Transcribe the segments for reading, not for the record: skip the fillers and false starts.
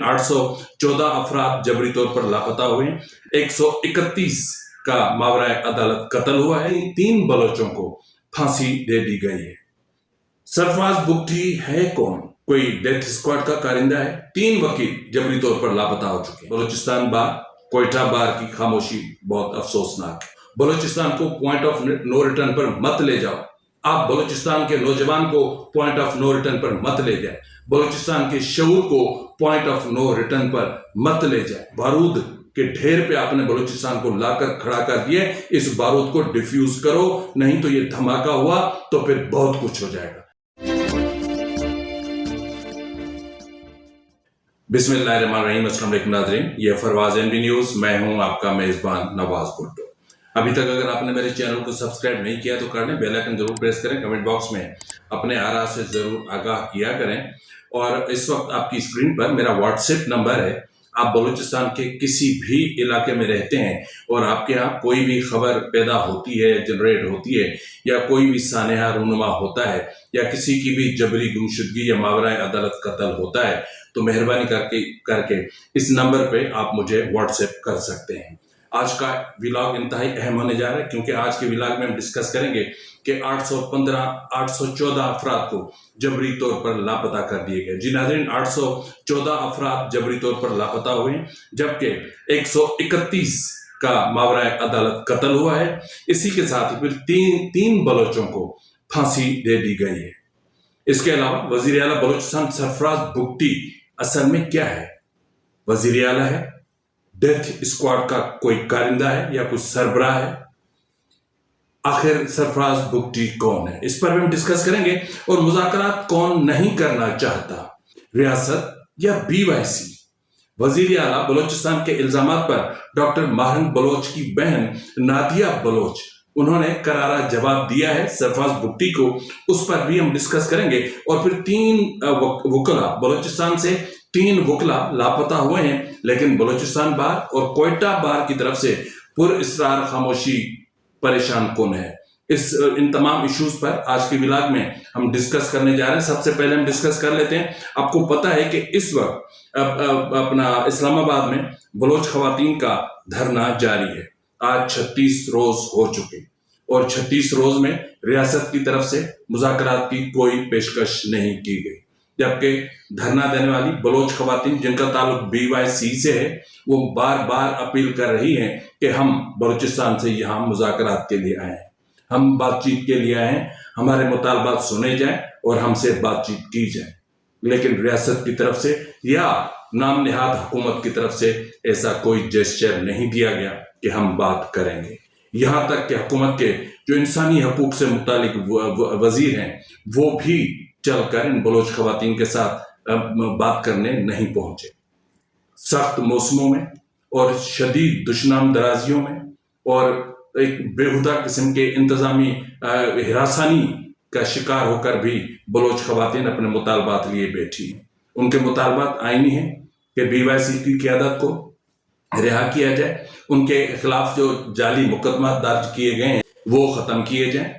814 अफराद जबरी तौर पर लापता हुए हैं। 131 का मावराए अदालत कत्ल हुआ है। 3 बलोचों को फांसी दे दी गई है। सरफराज बुगटी है कौन? कोई डेथ स्क्वाड का कारिंदा है। 3 वकील जबरी तौर पर लापता हो चुके हैं। बलूचिस्तान बार, कोयटा बार की खामोशी बहुत अफसोसनाक है। बलूचिस्तान को पॉइंट ऑफ नो रिटर्न पर मत ले जाओ। आप बलूचिस्तान के नौजवान को पॉइंट ऑफ नो रिटर्न पर मत ले जाए। बलूचिस्तान के शऊर को पॉइंट ऑफ नो रिटर्न पर मत ले जाए। बारूद के ढेर पे आपने बलूचिस्तान को लाकर खड़ा कर दिए। इस बारूद को डिफ्यूज करो, नहीं तो ये धमाका हुआ तो फिर बहुत कुछ हो जाएगा। बिस्मिल्लाहिर्रहमानिर्रहीम। अस्सलाम वालेकुम नाज़रीन, ये फरवाज एनबी न्यूज़, मैं हूं आपका मेज़बान नवाज भुट्टो। अभी तक अगर आपने मेरे चैनल को सब्सक्राइब नहीं किया तो कर लें, बेल आइकन जरूर प्रेस करें, कमेंट बॉक्स में अपने आरा से जरूर आगाह किया करें। और इस वक्त आपकी स्क्रीन पर मेरा व्हाट्सएप नंबर है। आप बलूचिस्तान के किसी भी इलाके में रहते हैं और आपके यहाँ कोई भी खबर पैदा होती है, जनरेट होती है, या कोई भी सानेहा रूनुमा होता है, या किसी की भी जबरी गुमशुदगी या मावराए अदालत कत्ल होता है, तो मेहरबानी करके इस नंबर पे आप मुझे व्हाट्सएप कर सकते हैं। आज का व्लॉग इंतहाई अहम होने जा रहा है, क्योंकि आज के व्लॉग में हम डिस्कस करेंगे कि 814 अफराद को जबरी तौर पर लापता कर दिए गए। जी नाज़रीन, 814 अफराद जबरी तौर पर लापता हुए, जबकि 131 का मावराए अदालत कत्ल हुआ है। इसी के साथ ही फिर तीन बलोचों को फांसी दे दी गई है। इसके अलावा वजीर आला बलूचिस्तान सरफराज बुगटी असल में क्या है? वजीर आला है, डेथ स्क्वाड का कोई कारिंदा है, या कुछ सरबराह है? आखिर सरफराज बुगटी कौन है? इस पर भी हम डिस्कस करेंगे। और मुज़ाकरात कौन नहीं करना चाहता, रियासत या BYC? वजीर आला बलूचिस्तान के इल्जामात पर डॉक्टर माहरंग बलोच की बहन नादिया बलोच, उन्होंने करारा जवाब दिया है सरफराज बुगटी को। उस पर भी हम डिस्कस करेंगे। और फिर 3 वकला बलूचिस्तान से 3 वकला लापता हुए हैं, लेकिन बलूचिस्तान बार और कोयटा बार की तरफ से पुरअसरार खामोशी परेशान कौन है? इन तमाम इश्यूज पर आज के व्लॉग में हम डिस्कस करने जा रहे हैं। सबसे पहले हम डिस्कस कर लेते हैं। आपको पता है कि इस वक्त अपना इस्लामाबाद में बलोच खवातीन का धरना जारी है। आज 36 रोज हो चुके और 36 रोज में रियासत की तरफ से मुज़ाकरात की कोई पेशकश नहीं की गई, जबकि धरना देने वाली बलोच खवातीन जिनका ताल्लुक BYC से है, वो बार बार अपील कर रही हैं कि हम बलूचिस्तान से यहाँ मुज़ाकरात के लिए आए हैं, हम बातचीत के लिए आए हैं, हमारे मुतालबात सुने जाएं और हमसे बातचीत की जाए। लेकिन रियासत की तरफ से या नाम निहाद हुकूमत की तरफ से ऐसा कोई जेस्चर नहीं दिया गया कि हम बात करेंगे। यहाँ तक कि हुकूमत के जो इंसानी हकूक से मुतालिक वजीर हैं, वो भी चलकर इन बलोच खवातीन के साथ बात करने नहीं पहुंचे। सख्त मौसमों में और शदीद दुश्मन दराजियों में और एक बेहुदा किस्म के इंतजामी हिरासानी का शिकार होकर भी बलोच खवातीन अपने मुतालबात लिए बैठी हैं। उनके मुतालबात आईनी हैं कि BYC की क़यादत को रिहा किया जाए, उनके खिलाफ जो जाली मुकदमा दर्ज किए गए हैं वो ख़त्म किए जाएं,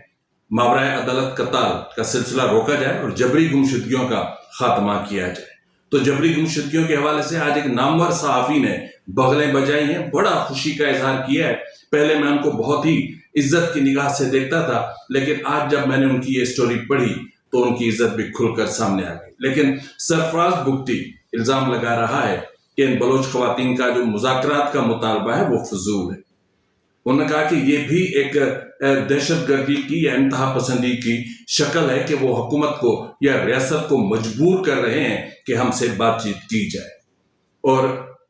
मावराए अदालत कत्ल का सिलसिला रोका जाए और जबरी गुमशुदगियों का खात्मा किया जाए। तो जबरी गुमशुदगियों के हवाले से आज एक नामवर सहाफ़ी ने बगलें बजाई हैं, बड़ा खुशी का इजहार किया है। पहले मैं उनको बहुत ही इज्जत की निगाह से देखता था, लेकिन आज जब मैंने उनकी ये स्टोरी पढ़ी तो उनकी इज्जत भी खुलकर सामने आ गई। लेकिन सरफराज बुगटी इल्ज़ाम लगा रहा है कि इन बलोच खवातीन का जो मुज़ाकरात का मुतालबा है वो फजूल है। उन्होंने कहा कि ये भी एक दहशतगर्दी की या इंतहा पसंदी की शक्ल है कि वो हुकूमत को या रियासत को मजबूर कर रहे हैं कि हमसे बातचीत की जाए। और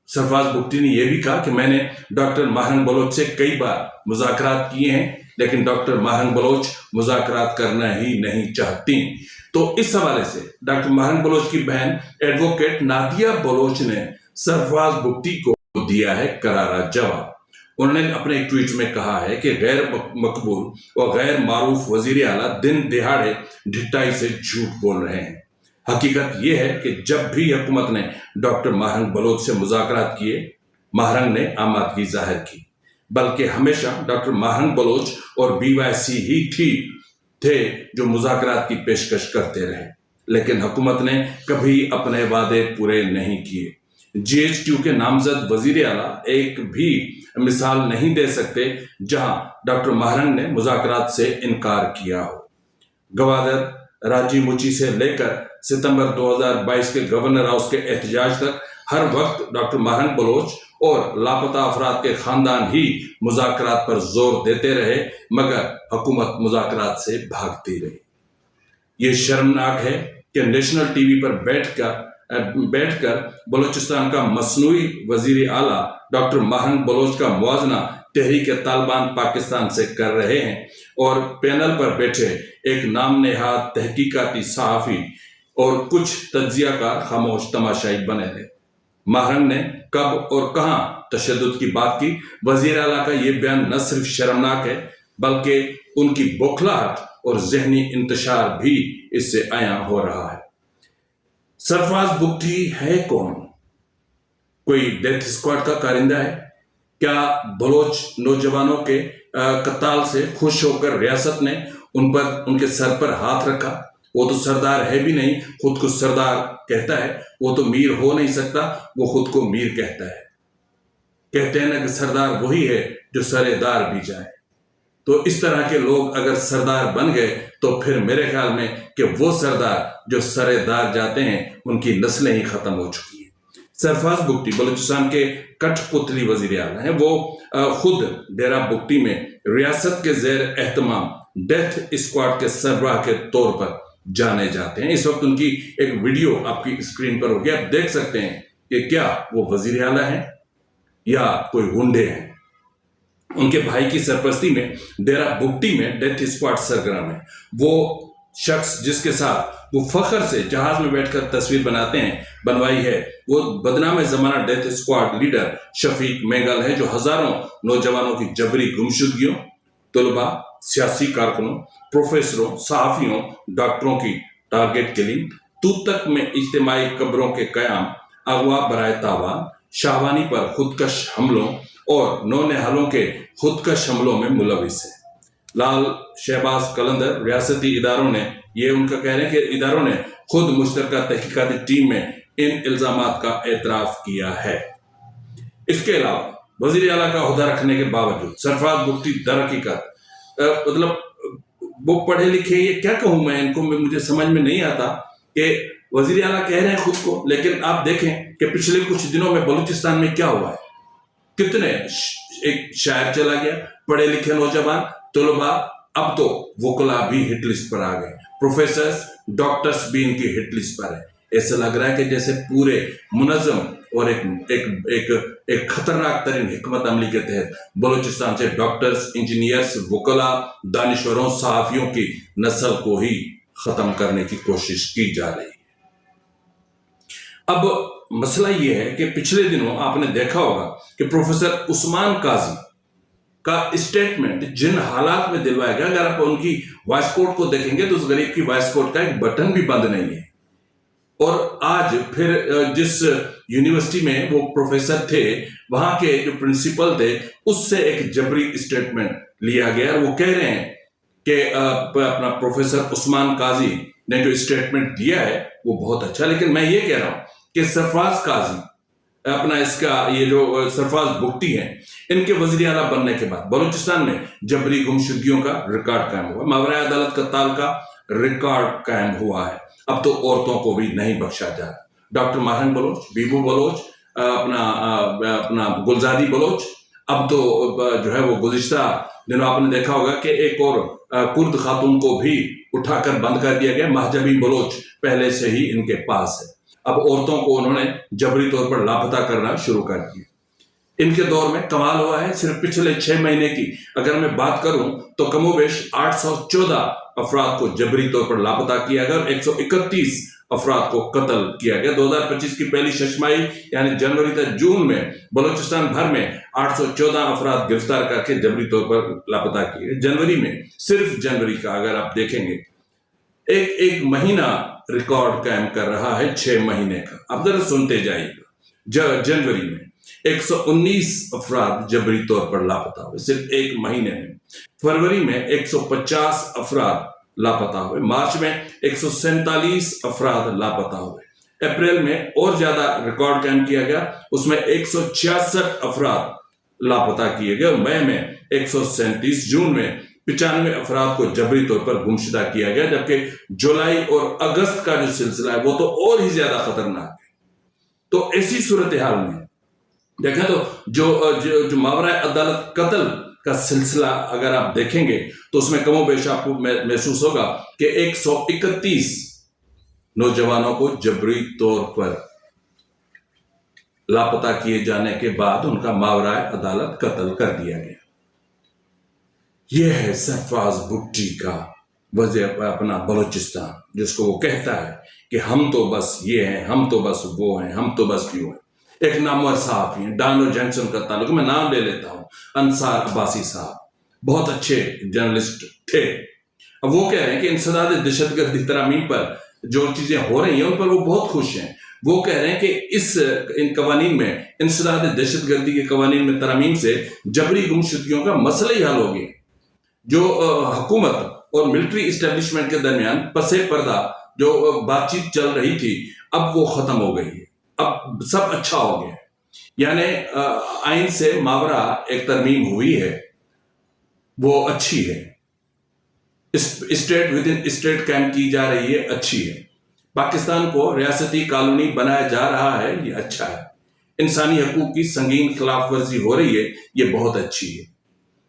सरफराज बुगटी ने यह भी कहा कि मैंने डॉक्टर माहरंग बलोच से कई बार मुज़ाकरात किए हैं, लेकिन डॉक्टर माहरंग बलोच मुज़ाकरात करना ही नहीं चाहती। तो इस हवाले से डॉक्टर माहरंग बलोच की बहन एडवोकेट नादिया बलोच ने सरफराज बुगटी को दिया है करारा जवाब। उन्होंने अपने एक ट्वीट में कहा है कि गैर मकबूल और गैर मारूफ वजीर आला दिन दिहाड़े ढिठाई से झूठ बोल रहे हैं। हकीकत यह है कि जब भी हुकूमत ने डॉक्टर माहरंग बलोच से मुज़ाकरात किए, माहरंग ने आमादगी जाहिर की, बल्कि हमेशा डॉक्टर माहरंग बलोच और BYC ही थे जो मुज़ाकरात की पेशकश करते रहे, लेकिन हुकूमत ने कभी अपने वादे पूरे नहीं किए। GHQ के नामजद वजीर आला एक भी मिसाल नहीं दे सकते जहां डॉक्टर महरंग ने मुज़ाकरात से इनकार किया हो। गवादर राजी मुची से लेकर सितंबर 2022 के गवर्नर हाउस के एहतजाज तक हर वक्त डॉक्टर महरंग बलोच और लापता अफराद के खानदान ही मुज़ाकरात पर जोर देते रहे, मगर हुकूमत मुज़ाकरात से भागती रही। ये शर्मनाक है कि नेशनल टीवी पर बैठकर बलूचिस्तान का मसनूई वजीर आला डॉक्टर महरंग बलोच का मुआजना तहरीक तालिबान पाकिस्तान से कर रहे हैं और पैनल पर बैठे एक नाम नेहाद तहकीकाती सहाफ़ी और कुछ तज्जियाकार खामोश तमाशाई बने रहे। महरंग ने कब और कहां तशद्दुद की बात की? वजीर आला का ये बयान न सिर्फ शर्मनाक है बल्कि उनकी बौखलाहट और जहनी इंतशार भी इससे आया हो रहा है। सरफराज बुगटी है कौन? कोई डेथ स्क्वाड का कारिंदा है क्या? बलोच नौजवानों के कत्ल से खुश होकर रियासत ने उन पर उनके सर पर हाथ रखा? वो तो सरदार है भी नहीं, खुद को सरदार कहता है। वो तो मीर हो नहीं सकता, वो खुद को मीर कहता है। कहते हैं ना कि सरदार वही है जो सरेदार भी जाए। तो इस तरह के लोग अगर सरदार बन गए तो फिर मेरे ख्याल में कि वो सरदार जो सरेदार जाते हैं उनकी नस्लें ही खत्म हो चुकी हैं। सरफराज बुगटी बलूचिस्तान के कठपुतली वजीर आला हैं। वो खुद डेरा बुगटी में रियासत के जेर एहतमाम डेथ स्क्वाड के सरबराह के तौर पर जाने जाते हैं। इस वक्त उनकी एक वीडियो आपकी स्क्रीन पर होगी, आप देख सकते हैं कि क्या वो वजीर आला हैं या कोई गुंडे हैं। उनके भाई की सरपरस्ती में डेरा बुगटी में डेथ स्क्वाड सरगर्म है। वो शख्स जिसके साथ वो फख्र से जहाज में बैठकर तस्वीर बनवाई है, वो बदनाम जमाना death squad leader Shafiq Mengal है, जो हजारों नौजवानों की जबरी गुमशुदगियों, तलबा, सियासी कारकुनों, प्रोफेसरों, सहाफियों, डॉक्टरों की टारगेट किलिंग, तूतक में इज्तिमाई कब्रों के कयाम, अगवा बराए तावान, शाहवानी पर खुदकश हमलों और नौनिहालों के खुदकश हमलों में मुलविस है। लाल शहबाज कलंदर रियासती इदारों ने, ये उनका कह रहे हैं कि इदारों ने खुद मुश्तरका तहकीकाती टीम में इन इल्जामात का एतराफ किया है। इसके अलावा वजीर आला का ओहदा रखने के बावजूद सरफराज बुगटी दर हकीकत मतलब वो पढ़े लिखे, ये क्या कहूं मैं इनको, मुझे समझ में नहीं आता कि वजीर आला कह रहे हैं खुद को, लेकिन आप देखें कि पिछले कुछ दिनों में बलूचिस्तान में क्या हुआ है। कितने एक शायर चला गया, पढ़े लिखे नौजवान, तलबा, अब तो वकला भी हिट लिस्ट पर आ गए, प्रोफेसर्स, डॉक्टर्स भी इनकी हिट लिस्ट पर है। ऐसा लग रहा है कि जैसे पूरे मुनज़्ज़म और एक खतरनाक तरीन हिकमत अमली के तहत बलूचिस्तान से डॉक्टर्स, इंजीनियर्स, वकला, दानिश्वरों, सहाफियों की नस्ल को ही खत्म करने की कोशिश की जा रही है। अब मसला यह है कि पिछले दिनों आपने देखा होगा कि प्रोफेसर उस्मान काजी का स्टेटमेंट जिन हालात में दिलवाया गया, अगर आप उनकी वॉइस कोड को देखेंगे तो उस गरीब की वॉइस कोड का एक बटन भी बंद नहीं है। और आज फिर जिस यूनिवर्सिटी में वो प्रोफेसर थे, वहां के जो प्रिंसिपल थे, उससे एक जबरी स्टेटमेंट लिया गया। वो कह रहे हैं कि अपना प्रोफेसर उस्मान काजी ने जो स्टेटमेंट दिया है वो बहुत अच्छा, लेकिन मैं ये कह रहा हूं कि सरफराज काजी अपना इसका ये जो सरफराज बुगटी हैं, इनके वजीर आला बनने के बाद बलूचिस्तान में जबरी गुमशुदगियों का रिकॉर्ड कायम हुआ, मावराए अदालत कत्ल का रिकॉर्ड कायम हुआ है। अब तो औरतों को भी नहीं बख्शा जा रहा। डॉक्टर महरंग बलोच, बीबू बलोच, अपना गुलजादी बलोच, अब तो जो है वो गुज़िश्ता दिनों आपने देखा होगा कि एक और कुर्द खातून को भी उठाकर बंद कर दिया गया। महजबी बलोच पहले से ही इनके पास है। अब औरतों को उन्होंने जबरी तौर पर लापता करना शुरू कर दिया। इनके दौर में कमाल हुआ है, सिर्फ पिछले 6 महीने की अगर मैं बात करूं तो कमोबेश 814 अफराद को जबरी तौर पर लापता किया गया और 131 अफराद को कत्ल किया गया। 2025 की पहली छमाही यानी जनवरी तक जून में बलूचिस्तान भर में 814 अफराद गिरफ्तार करके जबरी तौर पर लापता किए गए। जनवरी में, सिर्फ जनवरी का अगर आप देखेंगे, एक महीना रिकॉर्ड कायम कर रहा है 6 महीने का। अब जरा सुनते जाइएगा। जनवरी में 119 अफराद जबरी तौर पर लापता हुए सिर्फ एक महीने में। फरवरी में 150 अफराद लापता हुए। मार्च में 147 अफराद लापता हुए। اپریل میں اور زیادہ ریکارڈ قائم کیا گیا، اس میں 166 افراد لاپتہ کیے گئے، اور مئی میں 137، جون میں 95 افراد کو جبری طور پر گمشدہ کیا گیا، جبکہ جولائی اور اگست کا جو سلسلہ ہے وہ تو اور ہی زیادہ خطرناک ہے۔ تو ایسی صورتحال میں دیکھیں تو جو ماورائے عدالت قتل کا سلسلہ اگر آپ دیکھیں گے تو اس میں کم و بیش آپ کو محسوس ہوگا کہ 131 نوجوانوں کو جبری طور پر لاپتہ کیے جانے کے بعد ان کا ماورائے عدالت قتل کر دیا گیا۔ یہ ہے سرفراز بھٹی کا وضع اپنا بلوچستان، جس کو وہ کہتا ہے کہ ہم تو بس یہ ہیں، ہم تو بس وہ ہیں، ہم تو بس کیوں ہیں۔ ایک نامور صحافی ہیں، ڈانو جنکشن کا تعلق، میں نام لے لیتا ہوں، انصار عباسی صاحب، بہت اچھے جرنلسٹ تھے۔ اب وہ کہہ رہے ہیں کہ انسداد دہشت گردی ترامیم پر جو چیزیں ہو رہی ہیں ان پر وہ بہت خوش ہیں۔ وہ کہہ رہے ہیں کہ ان قوانین میں، انسداد دہشت گردی کے قوانین میں ترامیم سے جبری گمشدگیوں کا مسئلہ ہی حل ہو گیا۔ جو حکومت اور ملٹری اسٹیبلشمنٹ کے درمیان پس پردہ جو بات چیت چل رہی تھی، اب وہ ختم ہو گئی ہے، اب سب اچھا ہو گیا ہے۔ یعنی آئین سے ماورا ایک ترمیم ہوئی ہے، وہ اچھی ہے، اسٹیٹ ود ان اسٹیٹ قائم کی جا رہی ہے، اچھی ہے۔ پاکستان کو ریاستی کالونی بنایا جا رہا ہے، یہ اچھا ہے۔ انسانی حقوق کی سنگین خلاف ورزی ہو رہی ہے، یہ بہت اچھی ہے۔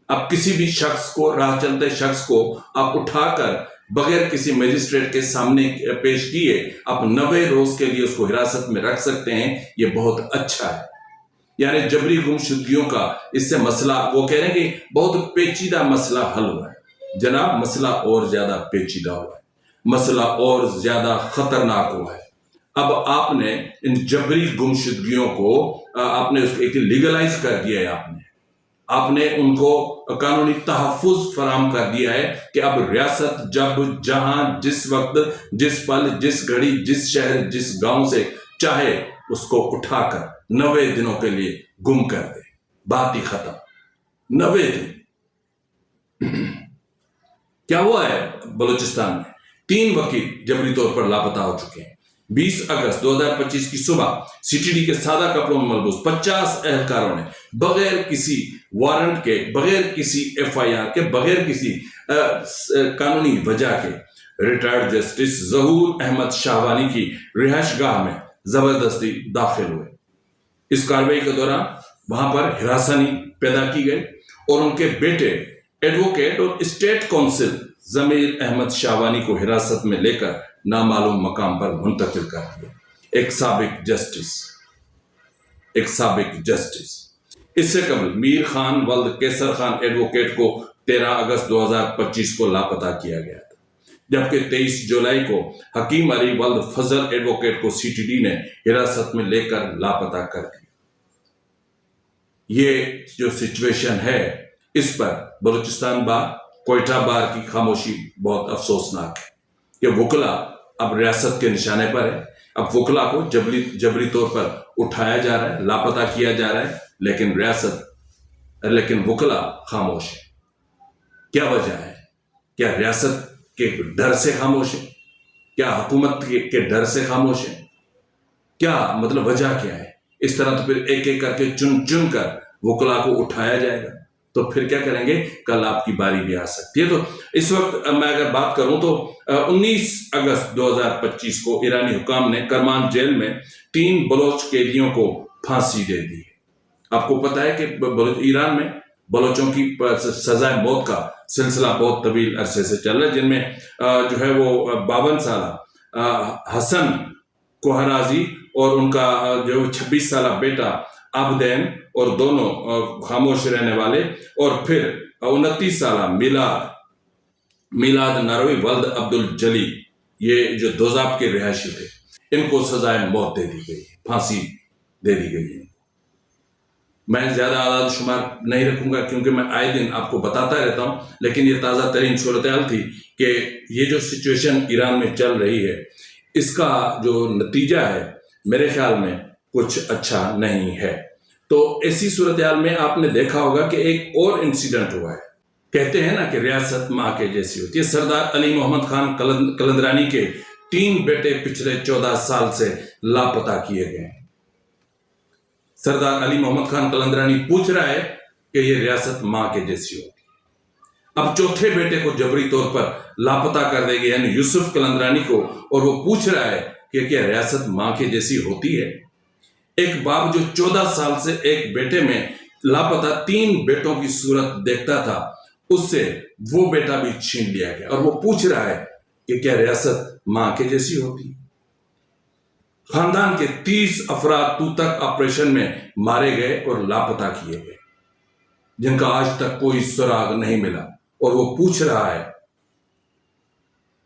اب کسی بھی شخص کو، راہ چلتے شخص کو آپ اٹھا کر بغیر کسی میجسٹریٹ کے سامنے پیش کیے آپ 90 روز کے لیے اس کو حراست میں رکھ سکتے ہیں، یہ بہت اچھا ہے۔ یعنی جبری گمشدگیوں کا اس سے مسئلہ، وہ کہہ رہے ہیں کہ بہت پیچیدہ مسئلہ حل ہوا ہے۔ جناب مسئلہ اور زیادہ پیچیدہ ہوا ہے، مسئلہ اور زیادہ خطرناک ہوا ہے۔ اب آپ نے ان جبری گمشدگیوں کو آپ نے ایک لیگلائز کر دیا ہے، آپ نے ان کو قانونی تحفظ فراہم کر دیا ہے کہ اب ریاست جب جہاں جس وقت جس پل جس گھڑی جس شہر جس گاؤں سے چاہے اس کو اٹھا کر 90 دنوں کے لیے گم کر دے، بات ہی ختم۔ 90 دن کیا ہوا ہے بلوچستان میں؟ 3 وکیل جبری طور پر لاپتہ ہو چکے ہیں۔ 20 اگست 2025 کی صبح سی ٹی ڈی کے سادہ کپڑوں میں ملبوس 50 اہلکاروں نے بغیر کسی وارنٹ کے، بغیر کسی ایف آئی آر کے، بغیر کسی قانونی وجہ کے ریٹائرڈ جسٹس ظہور احمد شاہوانی کی رہائش گاہ میں زبردستی داخل ہوئے۔ اس کارروائی کے دوران وہاں پر ہراسانی پیدا کی گئی اور ان کے بیٹے ایڈوکیٹ اور اسٹیٹ کونسل ضمیر احمد شاہوانی کو حراست میں لے کر نامعلوم مقام پر منتقل کر دیا۔ ایک سابق جسٹس۔ اس سے قبل میر خان ولد کیسر خان ایڈوکیٹ کو 13 اگست 2025 کو لاپتہ کیا گیا تھا، جبکہ 23 جولائی کو حکیم علی ولد فضل ایڈوکیٹ کو سی ٹی ڈی نے حراست میں لے کر لاپتہ کر دیا۔ یہ جو سچویشن ہے، اس پر بلوچستان بار، کوئٹہ بار کی خاموشی بہت افسوسناک ہے کہ وکلا اب ریاست کے نشانے پر ہے۔ اب وکلا کو جبری طور پر اٹھایا جا رہا ہے، لاپتہ کیا جا رہا ہے، لیکن وکلا خاموش ہے۔ کیا وجہ ہے؟ کیا ریاست کے ڈر سے خاموش ہے؟ کیا حکومت کے ڈر سے خاموش ہے؟ کیا مطلب وجہ کیا ہے؟ اس طرح تو پھر ایک ایک کر کے چن کر وکلا کو اٹھایا جائے گا، تو پھر کیا کریں گے؟ کل آپ کی باری بھی آ سکتی ہے۔ تو اس وقت میں اگر بات کروں تو 19 اگست 2025 کو ایرانی حکام نے کرمان جیل میں 3 بلوچ قیدیوں کو پھانسی دے دی ہے۔ آپ کو پتا ہے کہ ایران میں بلوچوں کی سزائے موت کا سلسلہ بہت طویل عرصے سے چل رہا ہے، جن میں جو ہے وہ 52 سالہ حسن کوہرازی اور ان کا جو 26 سالہ بیٹا عابدین، اور دونوں خاموش رہنے والے، اور پھر 29 سالہ میلاد نروی ولد عبد الجلی، یہ جو دوزاب کے رہائشی تھے، ان کو سزائے موت دے دی گئی، پھانسی دے دی گئی ہے۔ میں زیادہ اعداد و شمار نہیں رکھوں گا کیونکہ میں آئے دن آپ کو بتاتا رہتا ہوں، لیکن یہ تازہ ترین صورتحال تھی کہ یہ جو سچویشن ایران میں چل رہی ہے، اس کا جو نتیجہ ہے میرے خیال میں کچھ اچھا نہیں ہے۔ تو ایسی صورتحال میں آپ نے دیکھا ہوگا کہ ایک اور انسیڈنٹ ہوا ہے۔ کہتے ہیں نا کہ ریاست ماں کے جیسی ہوتی ہے۔ سردار علی محمد خان قلندرانی کے 3 بیٹے پچھلے 14 سال سے لاپتہ کیے گئے ہیں۔ سردار علی محمد خان قلندرانی پوچھ رہا ہے کہ یہ ریاست ماں کے جیسی ہوتی ہے۔ اب چوتھے بیٹے کو جبری طور پر لاپتہ کر دے گے، یعنی یوسف قلندرانی کو، اور وہ پوچھ رہا ہے کہ کیا ریاست ماں کے جیسی ہوتی ہے؟ ایک باپ جو 14 سال سے ایک بیٹے میں لاپتہ 3 بیٹوں کی صورت دیکھتا تھا، اس سے وہ بیٹا بھی چھین لیا گیا، اور وہ پوچھ رہا ہے کہ کیا ریاست ماں کے جیسی ہوتی ہے؟ خاندان کے 30 افراد تک آپریشن میں مارے گئے اور لاپتہ کیے گئے، جن کا آج تک کوئی سراغ نہیں ملا، اور وہ پوچھ رہا ہے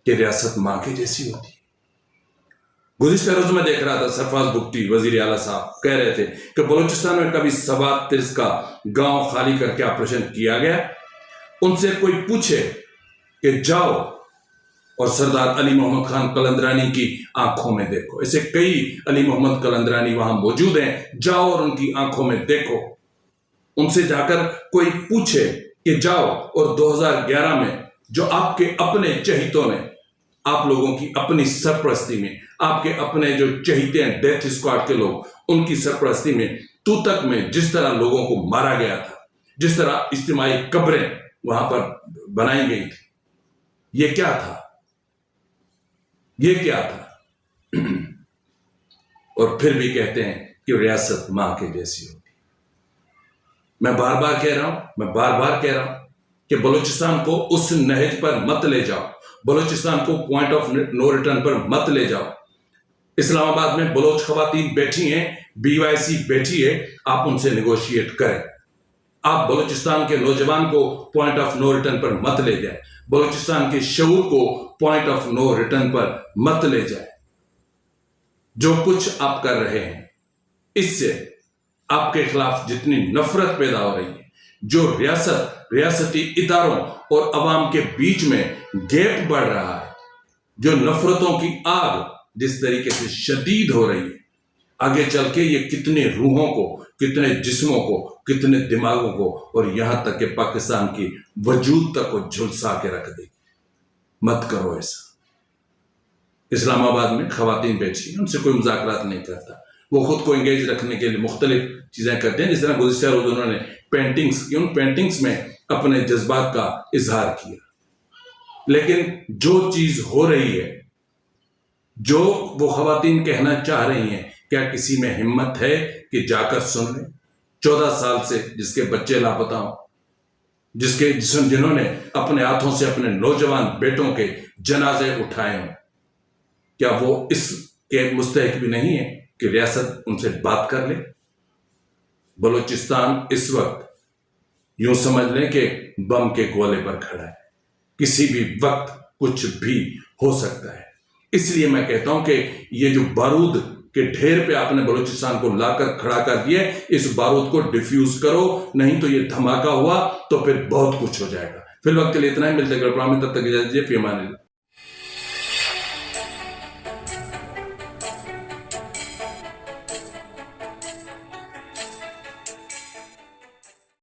کہ ریاست ماں کے جیسی ہوتی ہے۔ گزشتہ روز میں دیکھ رہا تھا سرفراز بگٹی وزیر اعلیٰ صاحب کہہ رہے تھے کہ بلوچستان میں کبھی سوات ترس کا گاؤں خالی کر کے آپریشن کیا گیا۔ ان سے کوئی پوچھے کہ جاؤ اور سردار علی محمد خان قلندرانی کی آنکھوں میں دیکھو، ایسے کئی علی محمد قلندرانی وہاں موجود ہیں، جاؤ اور ان کی آنکھوں میں دیکھو۔ ان سے جا کر کوئی پوچھے کہ جاؤ اور 2011 میں جو آپ کے اپنے چہیتوں نے، آپ لوگوں کی اپنی سرپرستی میں، آپ کے اپنے جو چہیتے ہیں ڈیتھ اسکواڈ کے لوگ، ان کی سرپرستی میں توتک میں جس طرح لوگوں کو مارا گیا تھا، جس طرح اجتماعی قبریں وہاں پر بنائی گئی تھی، یہ کیا تھا؟ یہ کیا تھا؟ اور پھر بھی کہتے ہیں کہ ریاست ماں کے جیسی ہوتی۔ میں بار بار کہہ رہا ہوں کہ بلوچستان کو اس نہج پر مت لے جاؤ، بلوچستان کو پوائنٹ آف نو ریٹرن پر مت لے جاؤ۔ اسلام آباد میں بلوچ خواتین بیٹھی ہیں، BYC بیٹھی ہے، آپ ان سے نیگوشیٹ کریں۔ آپ بلوچستان کے نوجوان کو پوائنٹ آف نو ریٹرن پر مت لے جائیں، بلوچستان کے شعور کو پوائنٹ آف نو ریٹرن پر مت لے جائیں۔ جو کچھ آپ کر رہے ہیں، اس سے آپ کے خلاف جتنی نفرت پیدا ہو رہی ہے، جو ریاستی اداروں اور عوام کے بیچ میں گیپ بڑھ رہا ہے، جو نفرتوں کی آگ جس طریقے سے شدید ہو رہی ہے، آگے چل کے یہ کتنے روحوں کو، کتنے جسموں کو، کتنے دماغوں کو، اور یہاں تک کہ پاکستان کی وجود تک کو جھلسا کے رکھ دے گی۔ مت کرو ایسا۔ اسلام آباد میں خواتین بیٹھی ہیں، ان سے کوئی مذاکرات نہیں کرتا، وہ خود کو انگیج رکھنے کے لیے مختلف چیزیں کرتے ہیں، جس طرح گزشتہ روز انہوں نے پینٹنگز کی، ان پینٹنگز میں اپنے جذبات کا اظہار کیا۔ لیکن جو چیز ہو رہی ہے، جو وہ خواتین کہنا چاہ رہی ہیں، کیا کسی میں ہمت ہے کہ جا کر سن لیں؟ 14 سال سے جس کے بچے لاپتہ ہوں، جنہوں نے اپنے ہاتھوں سے اپنے نوجوان بیٹوں کے جنازے اٹھائے ہوں، کیا وہ اس کے مستحق بھی نہیں ہے کہ ریاست ان سے بات کر لے؟ بلوچستان اس وقت یوں سمجھ لیں کہ بم کے گولے پر کھڑا ہے، کسی بھی وقت کچھ بھی ہو سکتا ہے۔ اس لیے میں کہتا ہوں کہ یہ جو بارود کے ڈھیر پہ آپ نے بلوچستان کو لا کر کھڑا کر دیا، اس بارود کو ڈیفیوز کرو، نہیں تو یہ دھماکہ ہوا تو پھر بہت کچھ ہو جائے گا۔ فی الوقت کے لیے اتنا ہی، ملتے ہیں پروگرام میں، تب تک اجازت دیجیے، فی امان اللہ۔